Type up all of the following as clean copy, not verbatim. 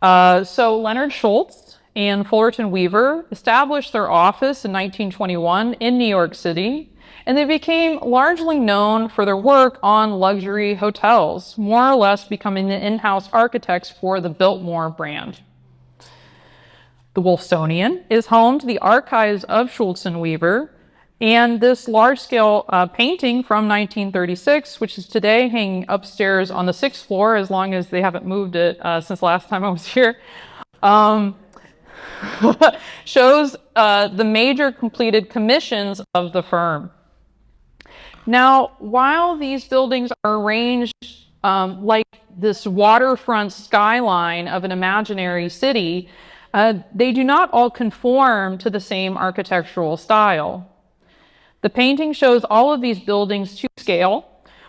So Leonard Schultz and Fullerton Weaver established their office in 1921 in New York City, and they became largely known for their work on luxury hotels, more or less becoming the in-house architects for the Biltmore brand. The Wolfsonian is home to the archives of Schultz and Weaver, and this large-scale painting from 1936, which is today hanging upstairs on the 6th floor, as long as they haven't moved it since last time I was here, shows the major completed commissions of the firm. Now, while these buildings are arranged like this waterfront skyline of an imaginary city, they do not all conform to the same architectural style. The painting shows all of these buildings to scale,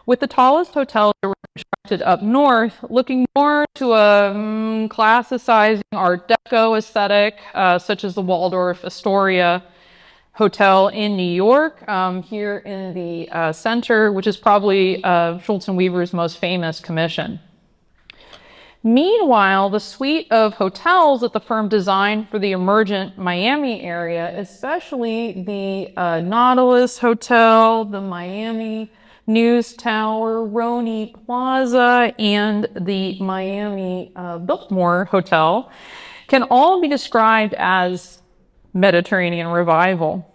with the tallest hotels constructed up north, looking more to a classicizing Art Deco aesthetic, such as the Waldorf Astoria Hotel in New York, here in the center, which is probably Schultz and Weaver's most famous commission. Meanwhile, the suite of hotels that the firm designed for the emergent Miami area, especially the Nautilus Hotel, the Miami News Tower, Roney Plaza, and the Miami Biltmore Hotel, can all be described as Mediterranean revival.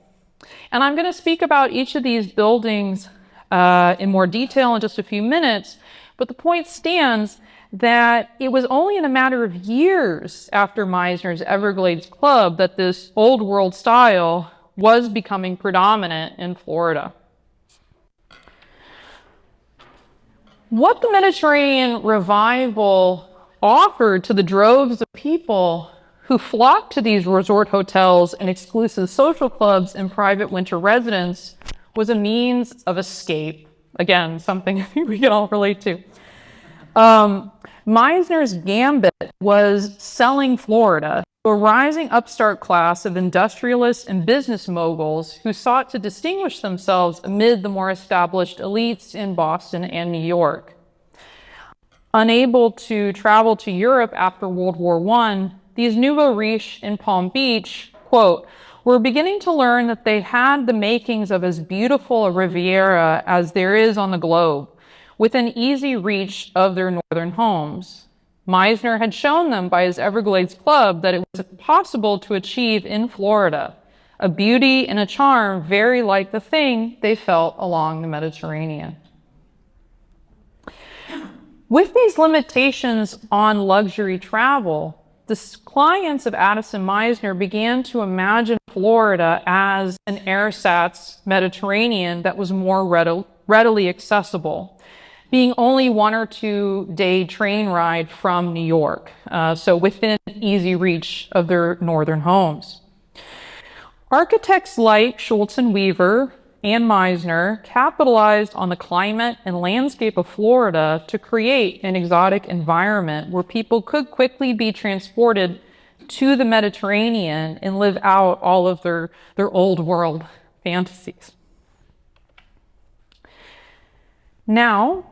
And I'm going to speak about each of these buildings in more detail in just a few minutes, but the point stands that it was only in a matter of years after Meisner's Everglades Club that this old world style was becoming predominant in Florida. What the Mediterranean revival offered to the droves of people who flocked to these resort hotels and exclusive social clubs and private winter residence was a means of escape. Again, something I think we can all relate to. Meisner's gambit was selling Florida to a rising upstart class of industrialists and business moguls who sought to distinguish themselves amid the more established elites in Boston and New York. Unable to travel to Europe after World War I, these nouveau riches in Palm Beach, quote, were beginning to learn that they had the makings of as beautiful a Riviera as there is on the globe, within easy reach of their northern homes. Meisner had shown them by his Everglades Club that it was possible to achieve in Florida a beauty and a charm very like the thing they felt along the Mediterranean. With these limitations on luxury travel, the clients of Addison Meisner began to imagine Florida as an ersatz Mediterranean that was more readily accessible, being only 1 or 2 day train ride from New York, so within easy reach of their northern homes. Architects like Schultz and Weaver and Meisner capitalized on the climate and landscape of Florida to create an exotic environment where people could quickly be transported to the Mediterranean and live out all of their old world fantasies. Now,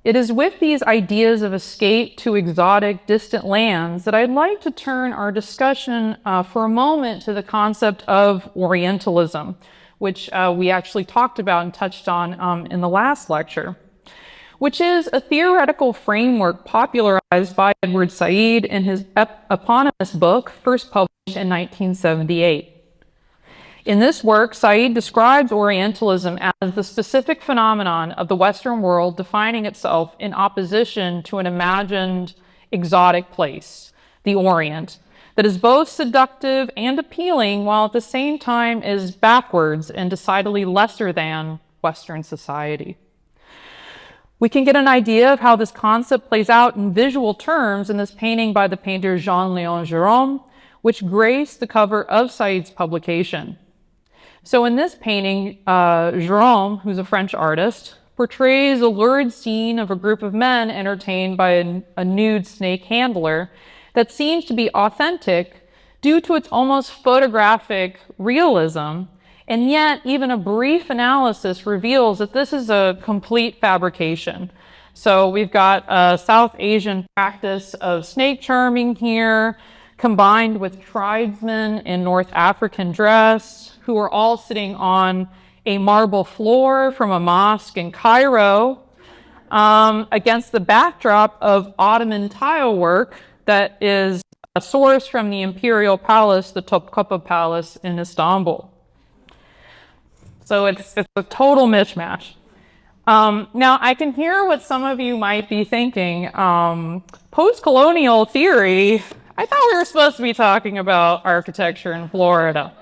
it is with these ideas of escape to exotic, distant lands that I'd like to turn our discussion for a moment to the concept of Orientalism, which we actually talked about and touched on in the last lecture, which is a theoretical framework popularized by Edward Said in his eponymous book, first published in 1978. In this work, Said describes Orientalism as the specific phenomenon of the Western world defining itself in opposition to an imagined exotic place, the Orient, that is both seductive and appealing while at the same time is backwards and decidedly lesser than Western society. We can get an idea of how this concept plays out in visual terms in this painting by the painter Jean-Léon Gérôme, which graced the cover of Said's publication. So in this painting, Gérôme, who's a French artist, portrays a lurid scene of a group of men entertained by a nude snake handler that seems to be authentic due to its almost photographic realism, and yet even a brief analysis reveals that this is a complete fabrication, So we've got a South Asian practice of snake charming here, combined with tribesmen in North African dress, who are all sitting on a marble floor from a mosque in Cairo, against the backdrop of Ottoman tile work that is a source from the imperial palace, the Topkapı Palace in Istanbul. So it's a total mishmash. Now, I can hear what some of you might be thinking. Post-colonial theory, I thought we were supposed to be talking about architecture in Florida.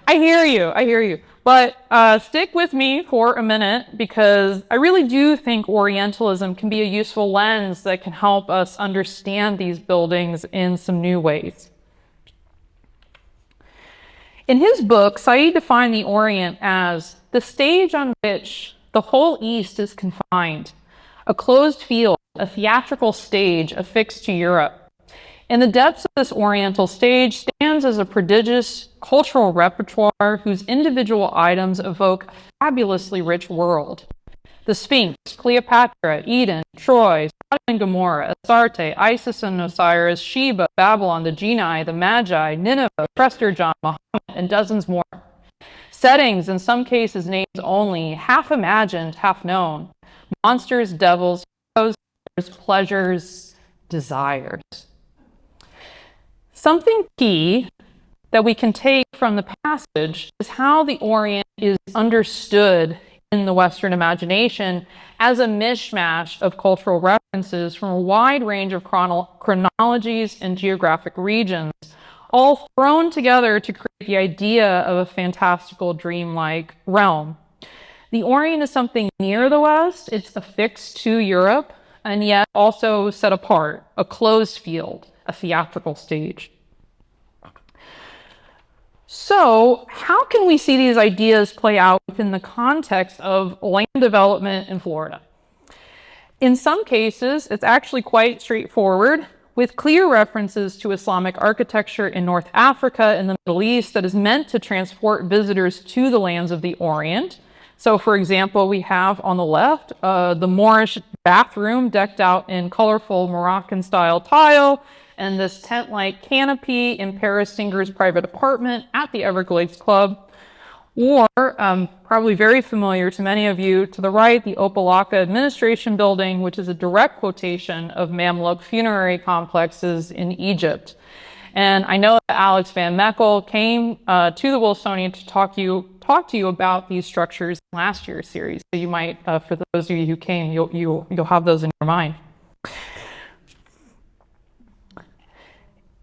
I hear you. But stick with me for a minute, because I really do think Orientalism can be a useful lens that can help us understand these buildings in some new ways. In his book, Said defined the Orient as the stage on which the whole East is confined, a closed field, a theatrical stage affixed to Europe. In the depths of this Oriental stage stands as a prodigious cultural repertoire whose individual items evoke a fabulously rich world. The Sphinx, Cleopatra, Eden, Troy, Sodom and Gomorrah, Astarte, Isis and Osiris, Sheba, Babylon, the Genii, the Magi, Nineveh, Prester John, Muhammad, and dozens more. Settings, in some cases names only, half imagined, half known. Monsters, devils, heroes, pleasures, desires. Something key that we can take from the passage is how the Orient is understood in the Western imagination as a mishmash of cultural references from a wide range of chronologies and geographic regions, all thrown together to create the idea of a fantastical, dreamlike realm. The Orient is something near the West, it's affixed to Europe, and yet also set apart, a closed field, a theatrical stage. So, how can we see these ideas play out within the context of land development in Florida? In some cases, it's actually quite straightforward, with clear references to Islamic architecture in North Africa and the Middle East that is meant to transport visitors to the lands of the Orient. So, for example, we have on the left the Moorish bathroom decked out in colorful Moroccan-style tile, and this tent-like canopy in Paris Singer's private apartment at the Everglades Club. Or, probably very familiar to many of you, to the right, the Opalaka Administration Building, which is a direct quotation of Mamluk funerary complexes in Egypt. And I know that Alex Van Meckel came to the Wilsonian to talk to you about these structures in last year's series. So you might, for those of you who came, you'll have those in your mind.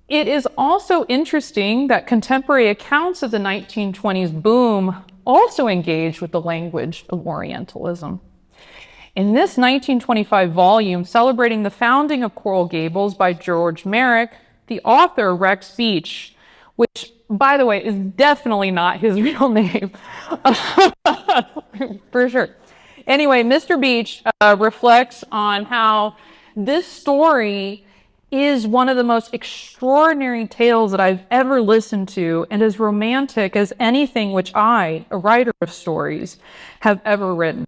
It is also interesting that contemporary accounts of the 1920s boom also engage with the language of Orientalism. In this 1925 volume celebrating the founding of Coral Gables by George Merrick, the author, Rex Beach, which, by the way, is definitely not his real name, for sure. Anyway, Mr. Beach reflects on how this story is one of the most extraordinary tales that I've ever listened to, and as romantic as anything which I, a writer of stories, have ever written.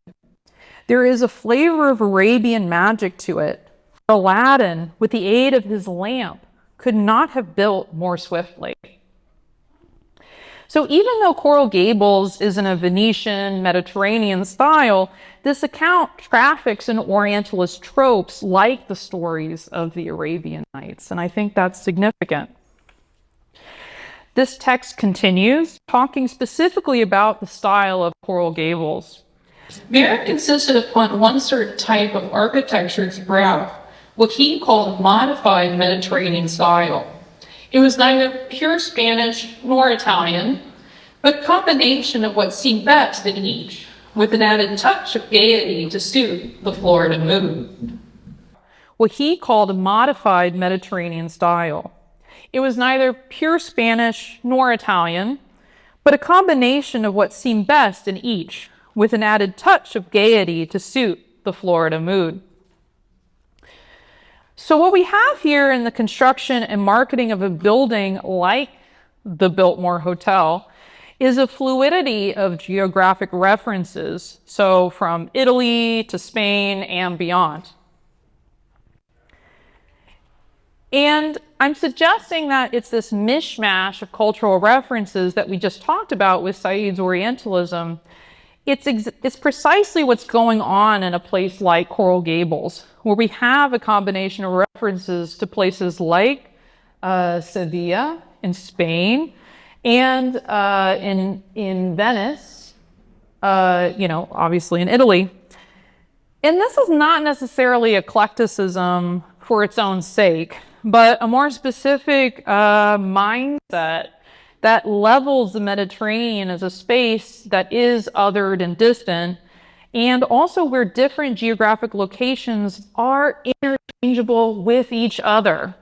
There is a flavor of Arabian magic to it. Aladdin, with the aid of his lamp, could not have built more swiftly. So even though Coral Gables is in a Venetian, Mediterranean style, this account traffics in Orientalist tropes like the stories of the Arabian Nights, and I think that's significant. This text continues, talking specifically about the style of Coral Gables. Merrick insisted upon one certain type of architecture throughout, what he called modified Mediterranean style. It was neither pure Spanish nor Italian, but a combination of what seemed best in each, with an added touch of gaiety to suit the Florida mood. What he called a modified Mediterranean style. It was neither pure Spanish nor Italian, but a combination of what seemed best in each, with an added touch of gaiety to suit the Florida mood. So what we have here in the construction and marketing of a building like the Biltmore Hotel is a fluidity of geographic references, so from Italy to Spain and beyond. And I'm suggesting that it's this mishmash of cultural references that we just talked about with Said's Orientalism. It's precisely what's going on in a place like Coral Gables, where we have a combination of references to places like Sevilla in Spain and in Venice, obviously in Italy. And this is not necessarily eclecticism for its own sake, but a more specific mindset that levels the Mediterranean as a space that is othered and distant, and also where different geographic locations are interchangeable with each other.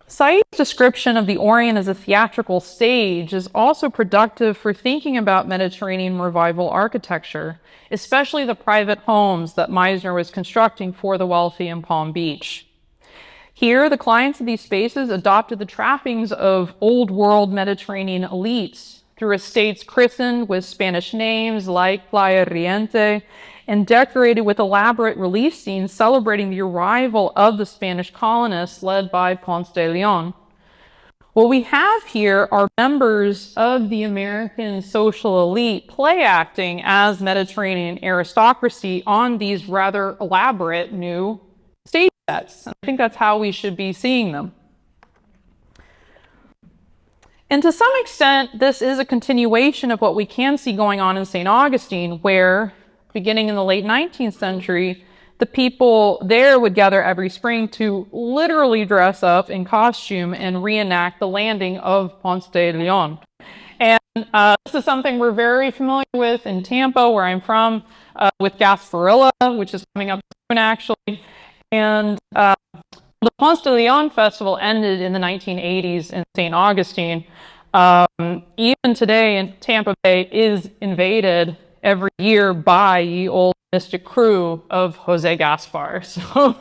Said's description of the Orient as a theatrical stage is also productive for thinking about Mediterranean revival architecture, especially the private homes that Meisner was constructing for the wealthy in Palm Beach. Here, the clients of these spaces adopted the trappings of old world Mediterranean elites through estates christened with Spanish names like Playa Riente and decorated with elaborate relief scenes celebrating the arrival of the Spanish colonists led by Ponce de Leon. What we have here are members of the American social elite play acting as Mediterranean aristocracy on these rather elaborate new stage sets. I think that's how we should be seeing them. And to some extent, this is a continuation of what we can see going on in St. Augustine, where, beginning in the late 19th century, the people there would gather every spring to literally dress up in costume and reenact the landing of Ponce de Leon. And this is something we're very familiar with in Tampa, where I'm from, with Gasparilla, which is coming up soon, actually. And the Ponce de Leon Festival ended in the 1980s in St. Augustine. Even today, in Tampa Bay is invaded every year by the old mystic crew of Jose Gaspar. So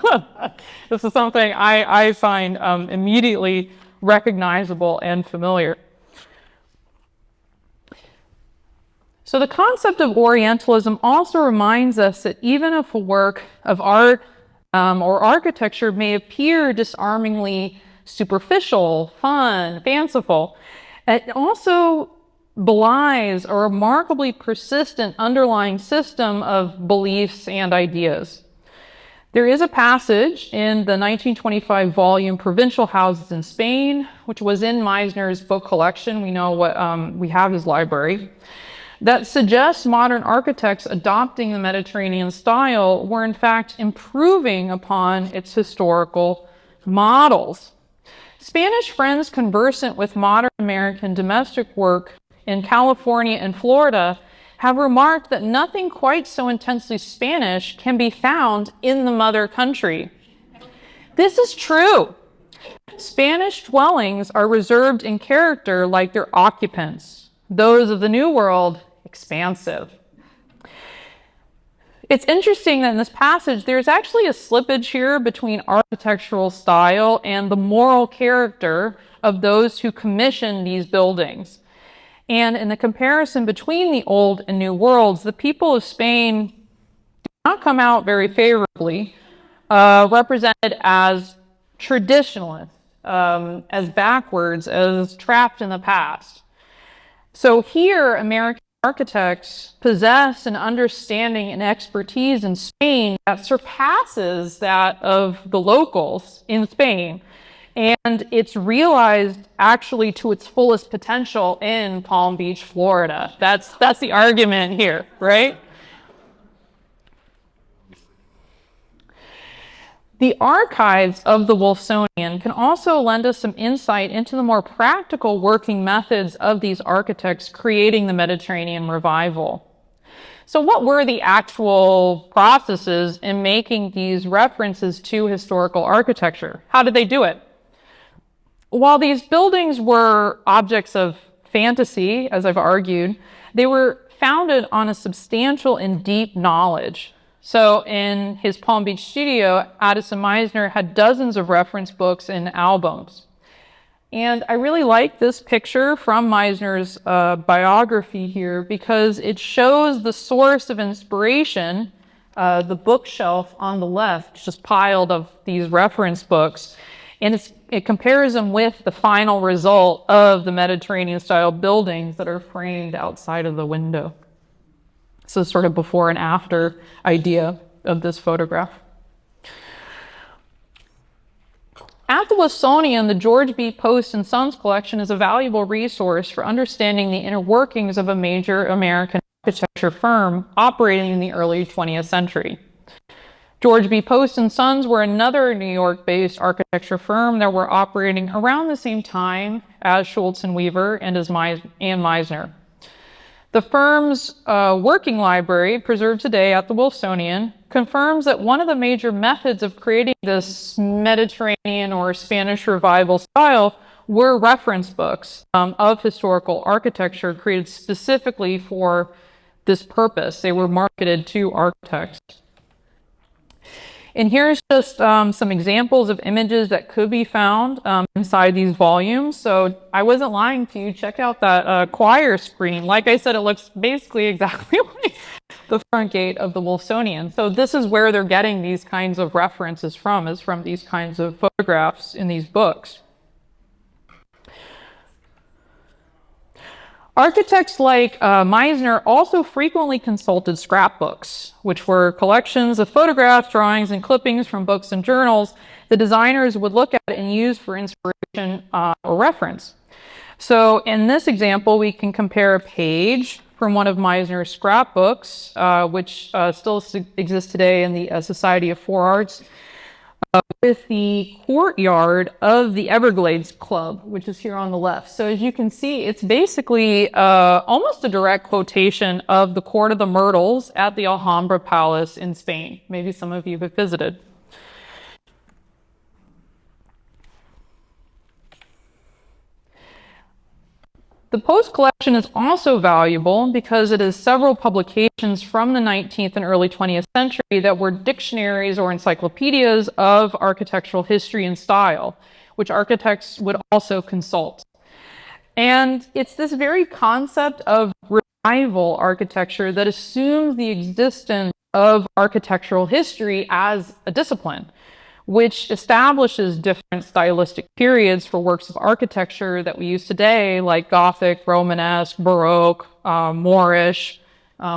this is something I find immediately recognizable and familiar. So the concept of Orientalism also reminds us that even if a work of art or architecture may appear disarmingly superficial, fun, fanciful, it also belies a remarkably persistent underlying system of beliefs and ideas. There is a passage in the 1925 volume Provincial Houses in Spain, which was in Meisner's book collection. We know what we have his library, that suggests modern architects adopting the Mediterranean style were in fact improving upon its historical models. Spanish friends conversant with modern American domestic work in California and Florida have remarked that nothing quite so intensely Spanish can be found in the mother country. This is true. Spanish dwellings are reserved in character like their occupants. Those of the New World, expansive. It's interesting that in this passage, there's actually a slippage here between architectural style and the moral character of those who commission these buildings. And in the comparison between the old and new worlds, the people of Spain do not come out very favorably, represented as traditionalists, as backwards, as trapped in the past. So here, American architects possess an understanding and expertise in Spain that surpasses that of the locals in Spain. And it's realized actually to its fullest potential in Palm Beach, Florida. That's the argument here, right? The archives of the Wolfsonian can also lend us some insight into the more practical working methods of these architects creating the Mediterranean revival. So what were the actual processes in making these references to historical architecture? How did they do it? While these buildings were objects of fantasy, as I've argued, they were founded on a substantial and deep knowledge. So in his Palm Beach studio, Addison Mizner had dozens of reference books and albums. And I really like this picture from Mizner's biography here because it shows the source of inspiration, the bookshelf on the left, just piled of these reference books. And it compares them with the final result of the Mediterranean-style buildings that are framed outside of the window. So sort of before and after idea of this photograph. At the Wilsonian, the George B. Post and Sons collection is a valuable resource for understanding the inner workings of a major American architecture firm operating in the early 20th century. George B. Post and Sons were another New York-based architecture firm that were operating around the same time as Schultz and Weaver and Mizner. The firm's working library, preserved today at the Wilsonian, confirms that one of the major methods of creating this Mediterranean or Spanish revival style were reference books of historical architecture created specifically for this purpose. They were marketed to architects. And here's just some examples of images that could be found inside these volumes. So I wasn't lying to you. Check out that choir screen. Like I said, it looks basically exactly like the front gate of the Wilsonian. So this is where they're getting these kinds of references from, is from these kinds of photographs in these books. Architects like Mizner also frequently consulted scrapbooks, which were collections of photographs, drawings, and clippings from books and journals the designers would look at and use for inspiration or reference. So in this example, we can compare a page from one of Mizner's scrapbooks, which still exists today in the Society of Four Arts, with the courtyard of the Everglades Club, which is here on the left. So as you can see, it's basically almost a direct quotation of the Court of the Myrtles at the Alhambra Palace in Spain. Maybe some of you have visited. The Post collection is also valuable because it is several publications from the 19th and early 20th century that were dictionaries or encyclopedias of architectural history and style, which architects would also consult. And it's this very concept of revival architecture that assumes the existence of architectural history as a discipline, which establishes different stylistic periods for works of architecture that we use today, like Gothic, Romanesque, Baroque, Moorish,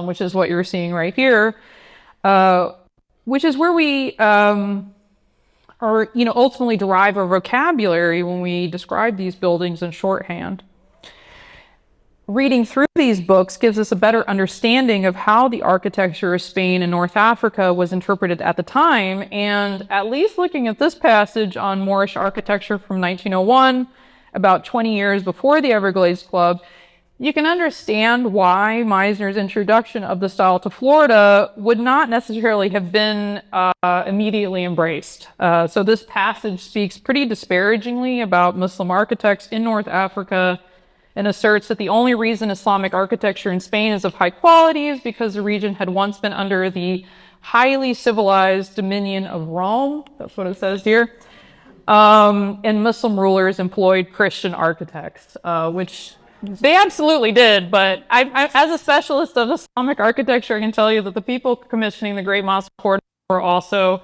which is what you're seeing right here, which is where we ultimately derive our vocabulary when we describe these buildings in shorthand. Reading through these books gives us a better understanding of how the architecture of Spain and North Africa was interpreted at the time, and at least looking at this passage on Moorish architecture from 1901, about 20 years before the Everglades Club, you can understand why Mizner's introduction of the style to Florida would not necessarily have been immediately embraced. So this passage speaks pretty disparagingly about Muslim architects in North Africa, and asserts that the only reason Islamic architecture in Spain is of high quality is because the region had once been under the highly civilized dominion of Rome. That's what it says here. And Muslim rulers employed Christian architects, which they absolutely did. But I, as a specialist of Islamic architecture, I can tell you that the people commissioning the Great Mosque of Cordoba were also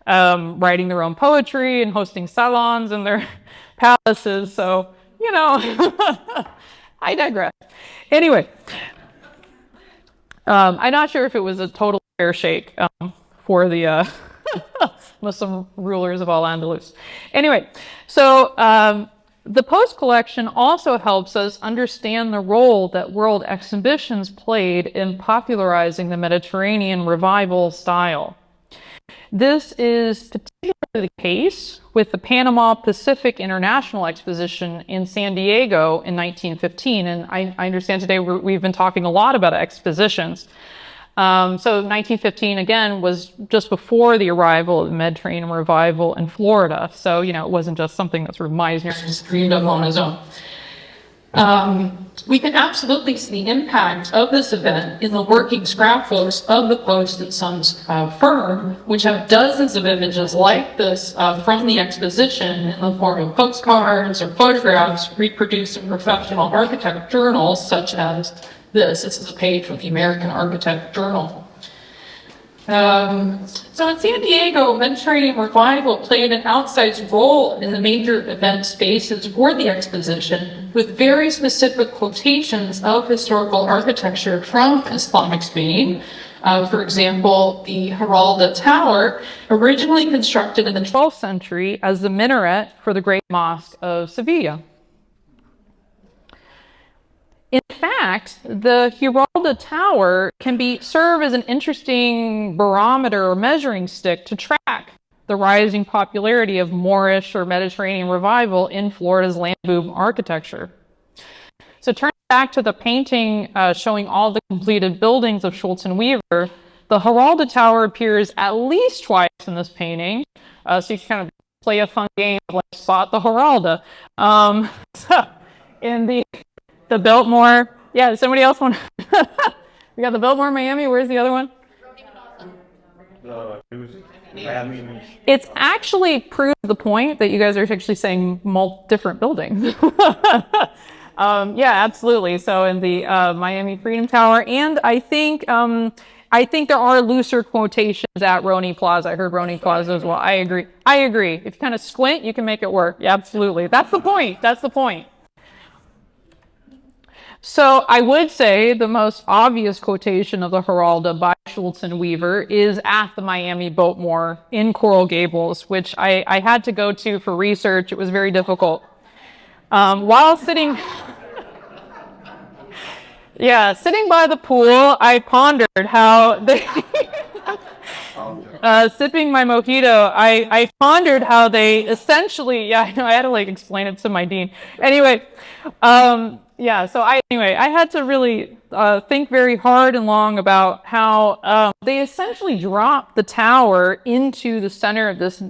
writing their own poetry and hosting salons in their palaces. So, I digress. Anyway, I'm not sure if it was a total fair shake for the Muslim rulers of Al-Andalus. Anyway, so the Post collection also helps us understand the role that world exhibitions played in popularizing the Mediterranean revival style. This is particularly the case with the Panama Pacific International Exposition in San Diego in 1915. And I understand today we've been talking a lot about expositions. So 1915, again, was just before the arrival of the Mediterranean revival in Florida. So, it wasn't just something that sort of Mizner dreamed up on his own. We can absolutely see the impact of this event in the working scrapbooks of the Post and Sons firm, which have dozens of images like this from the exposition in the form of postcards or photographs reproduced in professional architect journals such as this. This is a page from the American Architect Journal. So in San Diego, Mediterranean Revival played an outsized role in the major event spaces for the exposition, with very specific quotations of historical architecture from Islamic Spain. For example, the Giralda Tower, originally constructed in the 12th century as the minaret for the Great Mosque of Seville. In fact, the Giralda Tower can serve as an interesting barometer or measuring stick to track the rising popularity of Moorish or Mediterranean revival in Florida's land boom architecture. So turning back to the painting showing all the completed buildings of Schultz and Weaver, the Giralda Tower appears at least twice in this painting. So you can kind of play a fun game of like spot the Giralda. So in the Biltmore, yeah, somebody else want we got the Biltmore, Miami. Where's the other one? It's actually proved the point that you guys are actually saying different buildings. Yeah, absolutely. So in the Miami Freedom Tower, and I think there are looser quotations at Roni Plaza. I heard Roni Plaza as well. I agree. If you kind of squint, you can make it work. Yeah, absolutely. That's the point. So I would say the most obvious quotation of the Giralda by Schultz and Weaver is at the Miami Biltmore in Coral Gables, which I had to go to for research. It was very difficult. While sitting by the pool, I pondered how they sipping my mojito, I pondered how they essentially, I had to like explain it to my dean. Anyway, I had to really think very hard and long about how they essentially dropped the tower into the center of this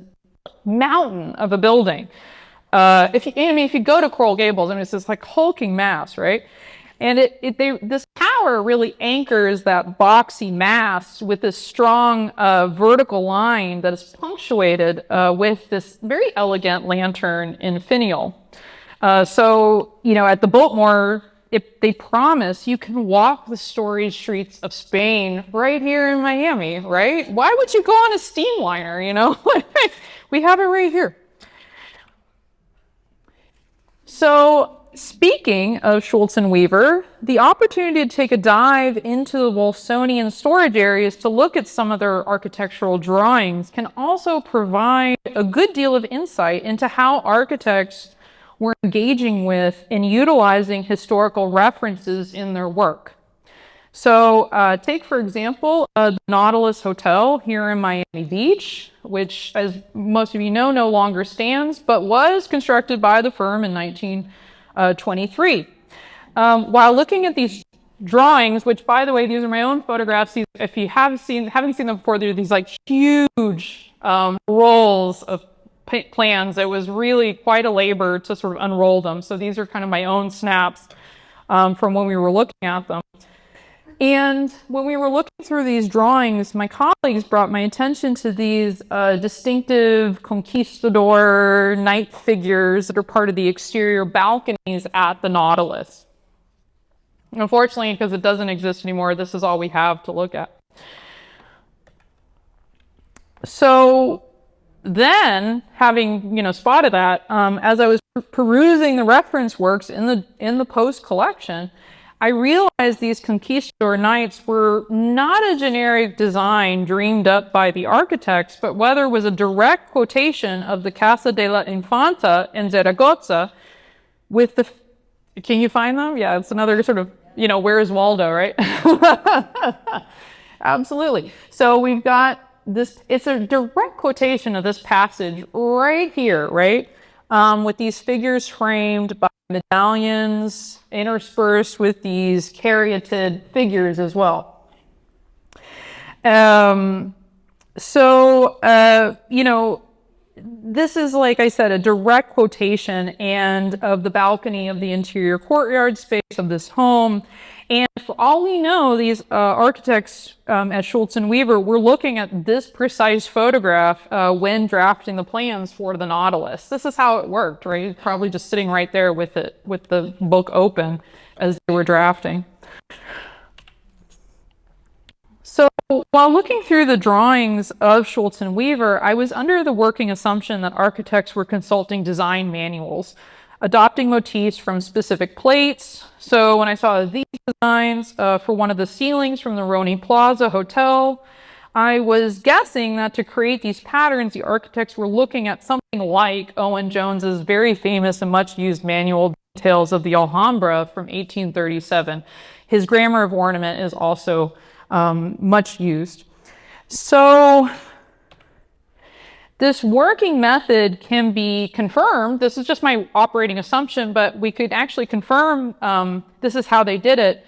mountain of a building. If you go to Coral Gables, it's this like hulking mass, right? And this tower really anchors that boxy mass with this strong vertical line that is punctuated with this very elegant lantern in finial. So at the Biltmore, they promise you can walk the storied streets of Spain right here in Miami, right? Why would you go on a steamliner, We have it right here. So speaking of Schultz and Weaver, the opportunity to take a dive into the Wolfsonian storage areas to look at some of their architectural drawings can also provide a good deal of insight into how architects were engaging with and utilizing historical references in their work. So take, for example, the Nautilus Hotel here in Miami Beach, which, as most of you know, no longer stands, but was constructed by the firm in 1923. While looking at these drawings, which, by the way, these are my own photographs. If you haven't seen them before, they're these like huge rolls of plans. It was really quite a labor to sort of unroll them. So these are kind of my own snaps from when we were looking at them. And when we were looking through these drawings, my colleagues brought my attention to these distinctive conquistador knight figures that are part of the exterior balconies at the Nautilus. Unfortunately, because it doesn't exist anymore, this is all we have to look at. So then, having spotted that, as I was perusing the reference works in the Post collection, I realized these conquistador knights were not a generic design dreamed up by the architects, but rather was a direct quotation of the Casa de la Infanta in Zaragoza with the... Can you find them? Yeah, it's another sort of, where's Waldo, right? Absolutely. So we've got this, it's a direct quotation of this passage right here, right? With these figures framed by medallions interspersed with these caryatid figures as well. this is, like I said, a direct quotation and of the balcony of the interior courtyard space of this home. And for all we know, these architects at Schultz and Weaver were looking at this precise photograph when drafting the plans for the Nautilus. This is how it worked, right? Probably just sitting right there with it, with the book open as they were drafting. So while looking through the drawings of Schultz and Weaver, I was under the working assumption that architects were consulting design manuals, adopting motifs from specific plates. So when I saw these designs for one of the ceilings from the Roni Plaza Hotel, I was guessing that to create these patterns, the architects were looking at something like Owen Jones's very famous and much used manual Details of the Alhambra from 1837. His Grammar of Ornament is also much used. So this working method can be confirmed. This is just my operating assumption, but we could actually confirm this is how they did it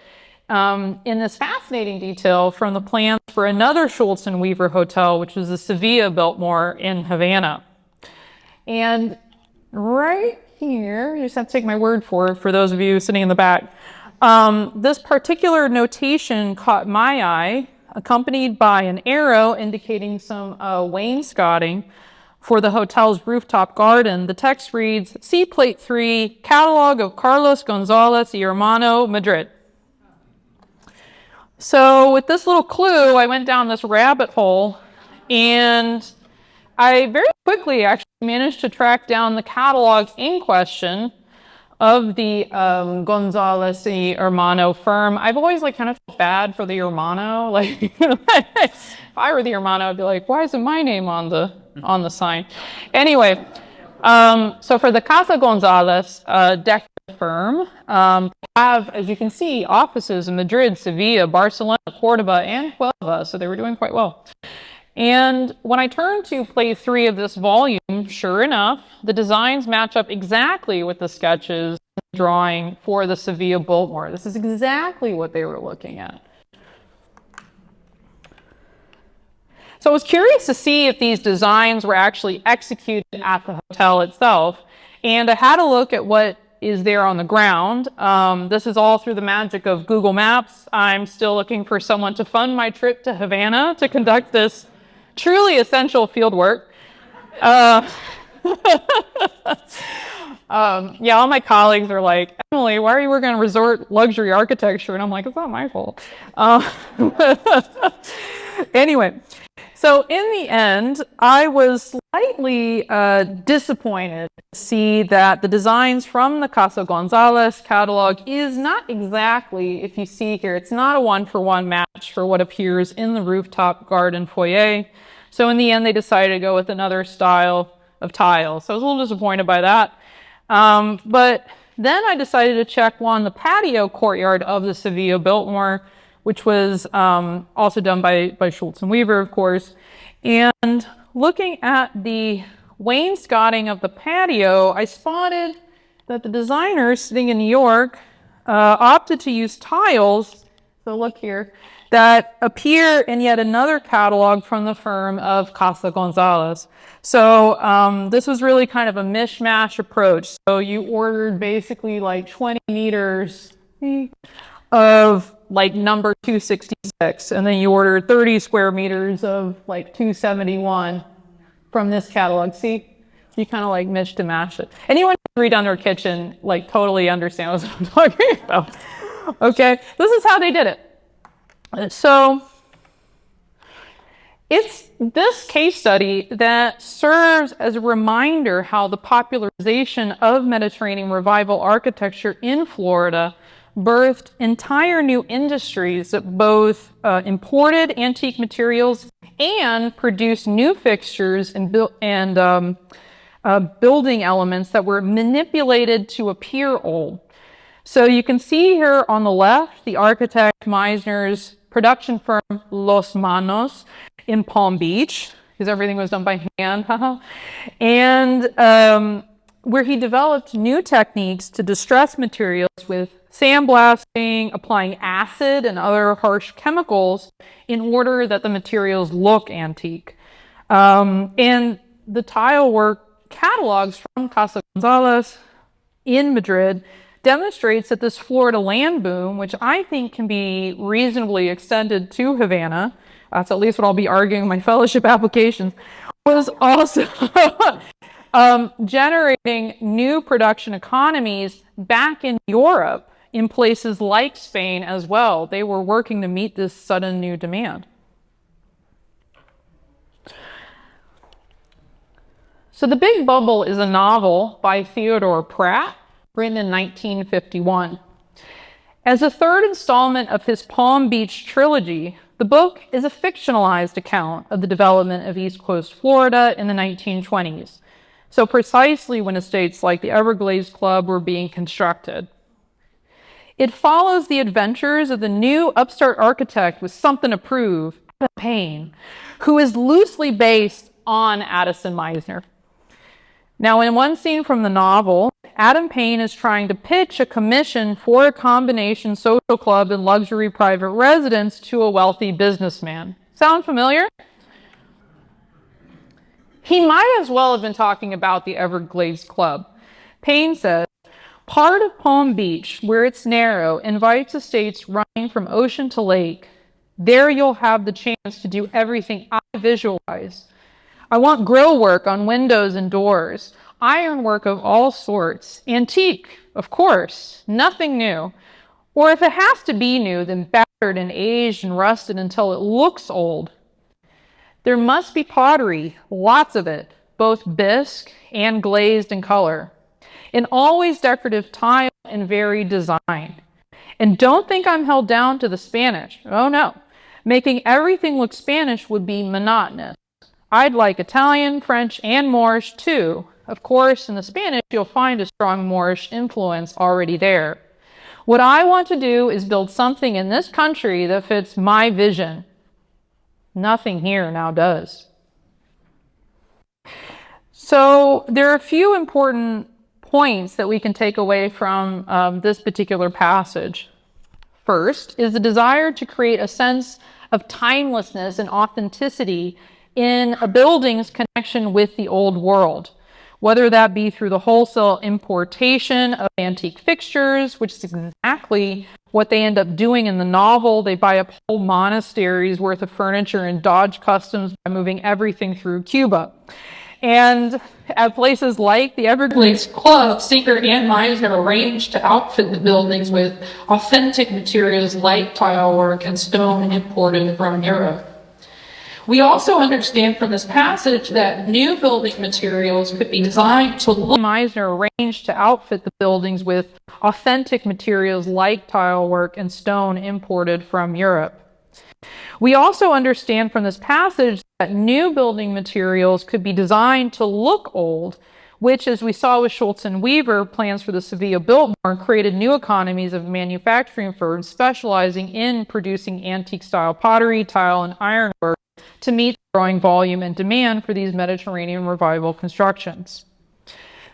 in this fascinating detail from the plans for another Schultz and Weaver hotel, which was the Sevilla Biltmore in Havana. And right here, you just have to take my word for it for those of you sitting in the back. This particular notation caught my eye, accompanied by an arrow indicating some wainscoting for the hotel's rooftop garden. The text reads, "See Plate 3, Catalog of Carlos Gonzalez y Hermano, Madrid." So with this little clue, I went down this rabbit hole, and I very quickly actually managed to track down the catalog in question of the Gonzalez y Hermano firm. I've always kind of felt bad for the Hermano. If I were the Hermano, I'd be like, why isn't my name on the sign? Anyway, so for the Casa Gonzalez decorative firm, have, as you can see, offices in Madrid, Sevilla, Barcelona, Cordoba, and Huelva. So they were doing quite well. And when I turn to plate 3 of this volume, sure enough, the designs match up exactly with the sketches drawing for the Sevilla Biltmore. This is exactly what they were looking at. So I was curious to see if these designs were actually executed at the hotel itself. And I had a look at what is there on the ground. This is all through the magic of Google Maps. I'm still looking for someone to fund my trip to Havana to conduct this truly essential field work. Yeah, all my colleagues are like, Emily, why are you working on resort luxury architecture? And I'm like, it's not my fault. Anyway, so in the end, I was slightly disappointed to see that the designs from the Casa Gonzalez catalog is not exactly, if you see here, it's not a one-for-one match for what appears in the rooftop garden foyer. So in the end, they decided to go with another style of tile. So I was a little disappointed by that. But then I decided to check the patio courtyard of the Sevilla Biltmore, which was also done by Schultz and Weaver, of course. And looking at the wainscoting of the patio, I spotted that the designers sitting in New York opted to use tiles, so look here, that appear in yet another catalog from the firm of Casa Gonzalez. So this was really kind of a mishmash approach. So you ordered basically 20 meters of number 266, and then you ordered 30 square meters of 271 from this catalog. See, you kind of mix and match it. Anyone who's redone their kitchen totally understands what I'm talking about. Okay, this is how they did it. So it's this case study that serves as a reminder how the popularization of Mediterranean revival architecture in Florida birthed entire new industries that both imported antique materials and produced new fixtures and building elements that were manipulated to appear old. So you can see here on the left, the architect Meisner's production firm Los Manos in Palm Beach, because everything was done by hand, and where he developed new techniques to distress materials with sandblasting, applying acid and other harsh chemicals in order that the materials look antique. And the tile work catalogs from Casa Gonzalez in Madrid demonstrates that this Florida land boom, which I think can be reasonably extended to Havana, that's at least what I'll be arguing in my fellowship applications, was also generating new production economies back in Europe, in places like Spain as well. They were working to meet this sudden new demand. So The Big Bubble is a novel by Theodore Pratt, written in 1951. As a third installment of his Palm Beach trilogy, the book is a fictionalized account of the development of East Coast Florida in the 1920s, so precisely when estates like the Everglades Club were being constructed. It follows the adventures of the new upstart architect with something to prove, Adam Payne, who is loosely based on Addison Meisner. Now, in one scene from the novel, Adam Payne is trying to pitch a commission for a combination social club and luxury private residence to a wealthy businessman. Sound familiar? He might as well have been talking about the Everglades Club. Payne says, part of Palm Beach, where it's narrow, invites estates running from ocean to lake. There you'll have the chance to do everything I visualize. I want grill work on windows and doors, ironwork of all sorts, antique, of course, nothing new. Or if it has to be new, then battered and aged and rusted until it looks old. There must be pottery, lots of it, both bisque and glazed in color, and always decorative tile and varied design. And don't think I'm held down to the Spanish. Oh no. Making everything look Spanish would be monotonous. I'd like Italian, French, and Moorish too. Of course, in the Spanish, you'll find a strong Moorish influence already there. What I want to do is build something in this country that fits my vision. Nothing here now does. So there are a few important points that we can take away from this particular passage. First is the desire to create a sense of timelessness and authenticity in a building's connection with the old world, whether that be through the wholesale importation of antique fixtures, which is exactly what they end up doing in the novel. They buy up whole monasteries worth of furniture and dodge customs by moving everything through Cuba. And at places like the Everglades Club, Singer and Meisner arranged to outfit the buildings with authentic materials like tile work and stone imported from Europe. We also understand from this passage that new building materials could be designed to look. Meisner arranged to outfit the buildings with authentic materials like tile work and stone imported from Europe. We also understand from this passage that new building materials could be designed to look old, which, as we saw with Schultz and Weaver, plans for the Sevilla Biltmore created new economies of manufacturing firms specializing in producing antique-style pottery, tile, and ironwork to meet the growing volume and demand for these Mediterranean revival constructions.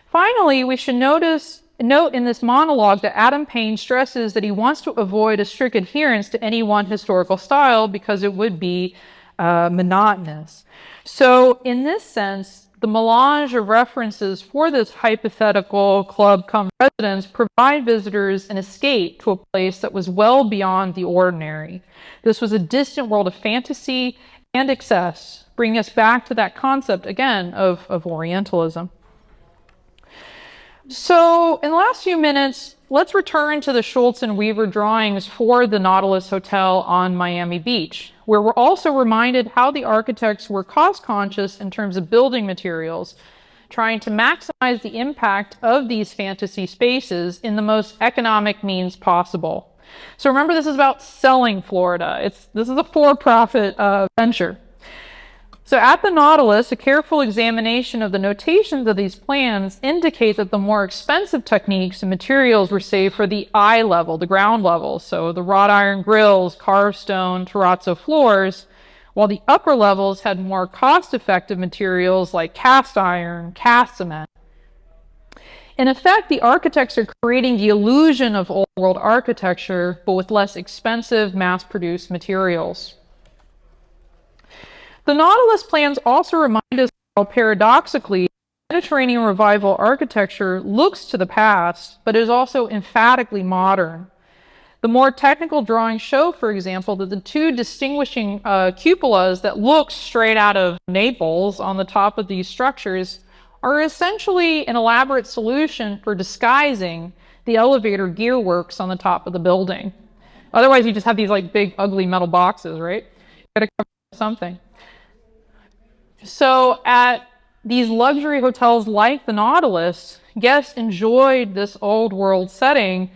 Finally, we should note in this monologue that Adam Payne stresses that he wants to avoid a strict adherence to any one historical style because it would be monotonous. So in this sense, the melange of references for this hypothetical club cum residence provide visitors an escape to a place that was well beyond the ordinary. This was a distant world of fantasy and excess, bringing us back to that concept, again, of Orientalism. So in the last few minutes, let's return to the Schultz and Weaver drawings for the Nautilus Hotel on Miami Beach, where we're also reminded how the architects were cost-conscious in terms of building materials, trying to maximize the impact of these fantasy spaces in the most economic means possible. So remember, this is about selling Florida. This is a for-profit venture. So at the Nautilus, a careful examination of the notations of these plans indicates that the more expensive techniques and materials were saved for the eye level, the ground level. So the wrought iron grills, carved stone, terrazzo floors, while the upper levels had more cost-effective materials like cast iron, cast cement. In effect, the architects are creating the illusion of old world architecture, but with less expensive, mass-produced materials. The Nautilus plans also remind us Paradoxically, Mediterranean revival architecture looks to the past, but is also emphatically modern. The more technical drawings show, for example, that the two distinguishing cupolas that look straight out of Naples on the top of these structures are essentially an elaborate solution for disguising the elevator gearworks on the top of the building. Otherwise, you just have these like big, ugly metal boxes, right? You gotta cover something. So at these luxury hotels like the Nautilus, guests enjoyed this old world setting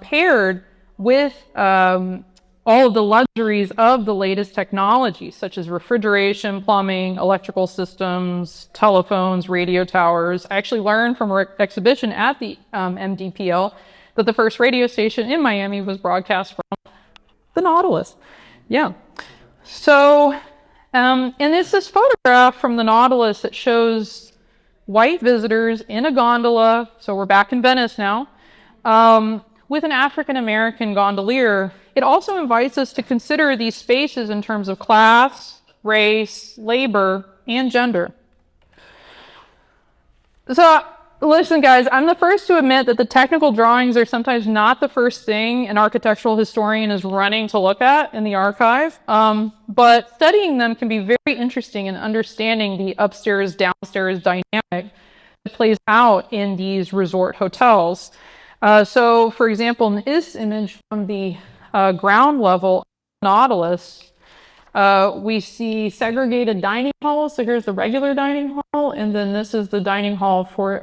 paired with all of the luxuries of the latest technology, such as refrigeration, plumbing, electrical systems, telephones, radio towers. I actually learned from an exhibition at the MDPL that the first radio station in Miami was broadcast from the Nautilus. Yeah. So, and it's this photograph from the Nautilus that shows white visitors in a gondola. So we're back in Venice now. With an African-American gondolier. It also invites us to consider these spaces in terms of class, race, labor, and gender. So, listen guys, I'm the first to admit that the technical drawings are sometimes not the first thing an architectural historian is running to look at in the archive, but studying them can be very interesting in understanding the upstairs-downstairs dynamic that plays out in these resort hotels. So, for example, in this image from the ground level Nautilus, we see segregated dining halls. So here's the regular dining hall, and then this is the dining hall for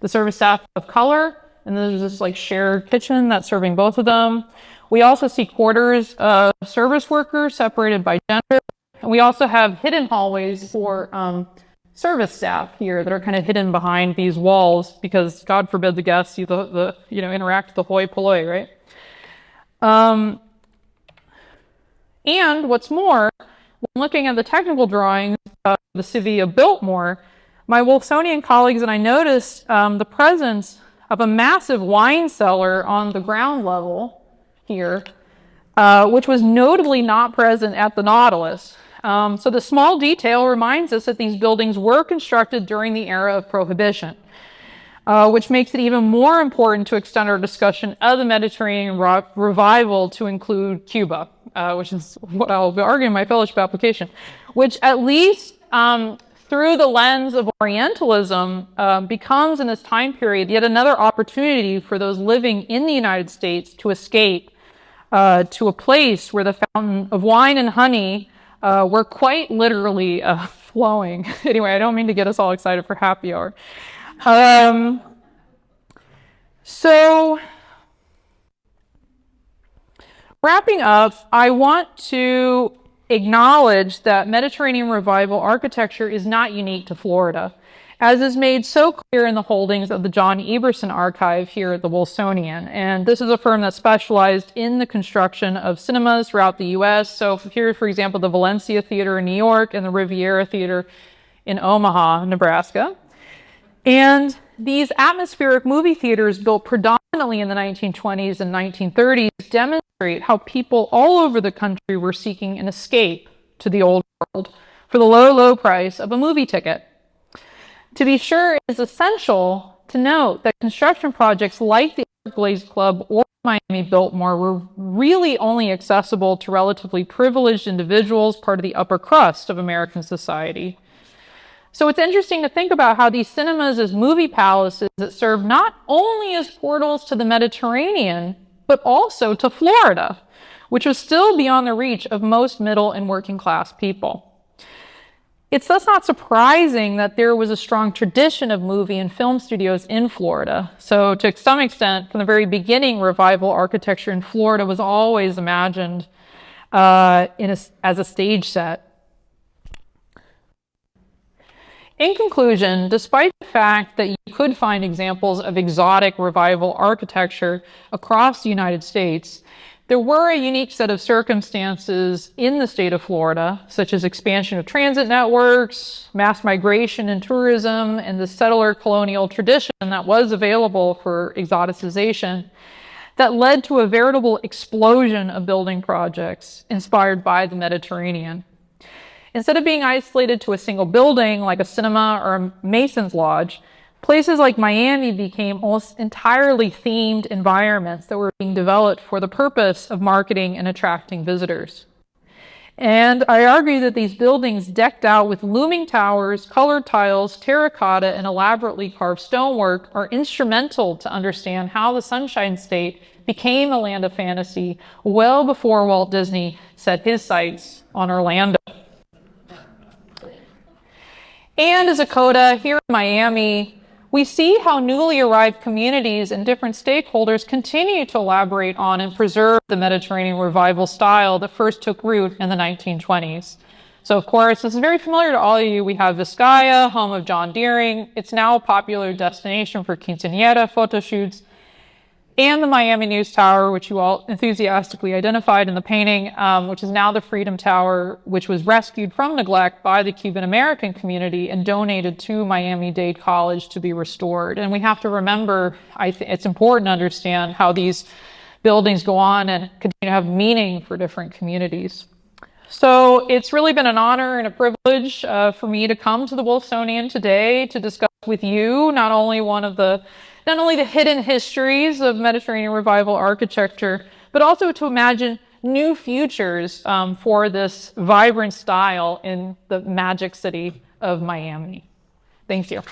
the service staff of color. And then there's this like shared kitchen that's serving both of them. We also see quarters of service workers separated by gender. And we also have hidden hallways for service staff here that are kind of hidden behind these walls because God forbid the guests see the interact with the hoi polloi, right? And what's more, when looking at the technical drawings of the city of Biltmore, my Wilsonian colleagues and I noticed the presence of a massive wine cellar on the ground level here, which was notably not present at the Nautilus. So the small detail reminds us that these buildings were constructed during the era of Prohibition, which makes it even more important to extend our discussion of the Mediterranean revival to include Cuba, which is what I'll be arguing in my fellowship application, which at least through the lens of Orientalism becomes in this time period yet another opportunity for those living in the United States to escape to a place where the fountain of wine and honey were quite literally flowing. Anyway, I don't mean to get us all excited for happy hour. So, wrapping up, I want to acknowledge that Mediterranean revival architecture is not unique to Florida, as is made so clear in the holdings of the John Eberson Archive here at the Wilsonian. And this is a firm that specialized in the construction of cinemas throughout the U.S. So here, for example, the Valencia Theater in New York and the Riviera Theater in Omaha, Nebraska. And these atmospheric movie theaters built predominantly in the 1920s and 1930s demonstrate how people all over the country were seeking an escape to the old world for the low, low price of a movie ticket. To be sure, it is essential to note that construction projects like the Everglades Club or Miami Biltmore were really only accessible to relatively privileged individuals, part of the upper crust of American society. So it's interesting to think about how these cinemas as movie palaces that serve not only as portals to the Mediterranean, but also to Florida, which was still beyond the reach of most middle and working class people. It's thus not surprising that there was a strong tradition of movie and film studios in Florida. So to some extent, from the very beginning, revival architecture in Florida was always imagined as a stage set. In conclusion, despite the fact that you could find examples of exotic revival architecture across the United States, there were a unique set of circumstances in the state of Florida, such as expansion of transit networks, mass migration and tourism, and the settler colonial tradition that was available for exoticization, that led to a veritable explosion of building projects inspired by the Mediterranean. Instead of being isolated to a single building like a cinema or a Mason's Lodge, places like Miami became almost entirely themed environments that were being developed for the purpose of marketing and attracting visitors. And I argue that these buildings decked out with looming towers, colored tiles, terracotta, and elaborately carved stonework are instrumental to understand how the Sunshine State became a land of fantasy well before Walt Disney set his sights on Orlando. And as a coda, here in Miami, we see how newly arrived communities and different stakeholders continue to elaborate on and preserve the Mediterranean revival style that first took root in the 1920s. So, of course, this is very familiar to all of you. We have Vizcaya, home of John Deering. It's now a popular destination for quinceañera photo shoots. And the Miami News Tower, which you all enthusiastically identified in the painting, which is now the Freedom Tower, which was rescued from neglect by the Cuban American community and donated to Miami-Dade College to be restored. And we have to remember, it's important to understand how these buildings go on and continue to have meaning for different communities. So it's really been an honor and a privilege for me to come to the Wilsonian today to discuss with you not only the hidden histories of Mediterranean revival architecture, but also to imagine new futures for this vibrant style in the magic city of Miami. Thank you.